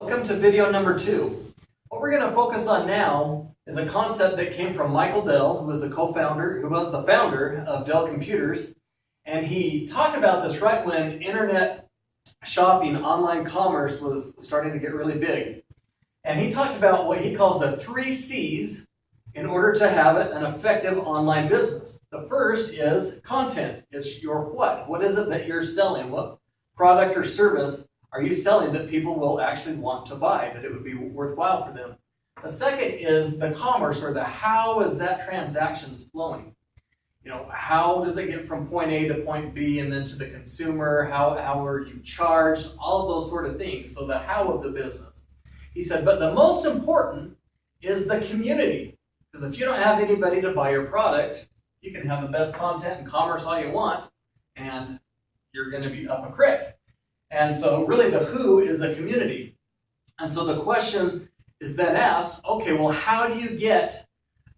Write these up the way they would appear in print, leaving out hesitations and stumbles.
Welcome to video number 2. What we're going to focus on now is a concept that came from Michael Dell, who was the founder of Dell Computers, and he talked about this right when internet shopping, online commerce was starting to get really big. And he talked about what he calls the 3 C's in order to have an effective online business. The first is content. It's your what. What is it that you're selling? What product or service are you selling that people will actually want to buy, that it would be worthwhile for them? The second is the commerce, or the how is that transactions flowing? You know, how does it get from point A to point B and then to the consumer? How are you charged? All of those sort of things. So the how of the business. He said, but the most important is the community. Because if you don't have anybody to buy your product, you can have the best content and commerce all you want, and you're going to be up a creek. And so really the who is the community. And so the question is then asked, okay, well, how do you get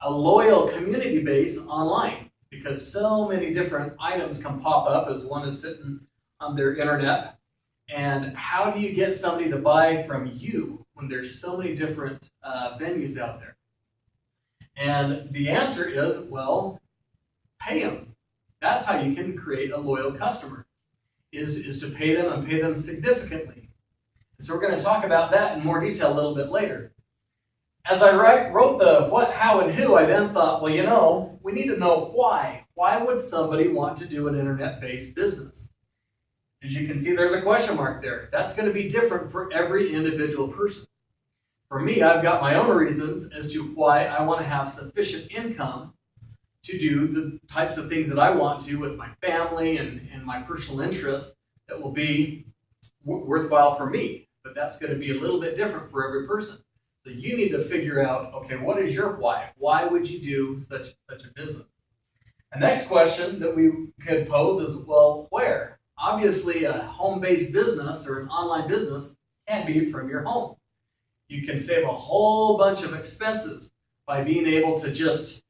a loyal community base online? Because so many different items can pop up as one is sitting on their internet. And how do you get somebody to buy from you when there's so many different venues out there? And the answer is, well, pay them. That's how you can create a loyal customer, is to pay them and pay them significantly. And so we're going to talk about that in more detail a little bit later. As I wrote the what, how, and who, I then thought, well, you know, we need to know why. Why would somebody want to do an internet-based business? As you can see, there's a question mark there. That's going to be different for every individual person. For me, I've got my own reasons as to why I want to have sufficient income to do the types of things that I want to with my family and my personal interests that will be worthwhile for me. But that's going to be a little bit different for every person. So you need to figure out, okay, what is your why? Why would you do such a business? The next question that we could pose is, well, where? Obviously, a home-based business or an online business can be from your home. You can save a whole bunch of expenses by being able to just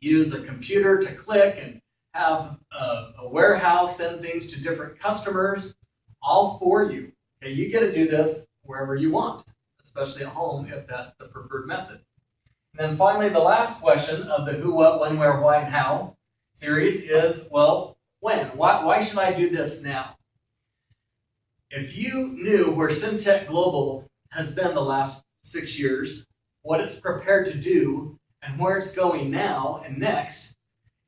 use a computer to click and have a warehouse send things to different customers, all for you. Okay, you get to do this wherever you want, especially at home if that's the preferred method. And then finally, the last question of the who, what, when, where, why, and how series is, well, when? Why should I do this now? If you knew where Syntek Global has been the last 6 years, what it's prepared to do, and where it's going now and next,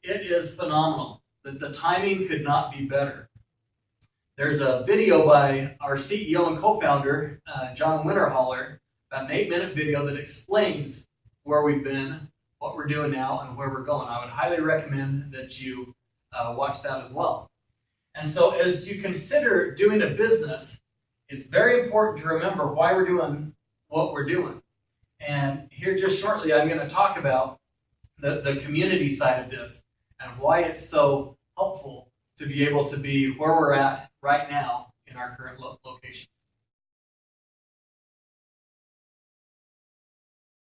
it is phenomenal. The timing could not be better. There's a video by our CEO and co-founder, John Winterhaller, about an 8-minute video that explains where we've been, what we're doing now, and where we're going. I would highly recommend that you watch that as well. And so as you consider doing a business, it's very important to remember why we're doing what we're doing. And here just shortly, I'm going to talk about the community side of this and why it's so helpful to be able to be where we're at right now in our current location.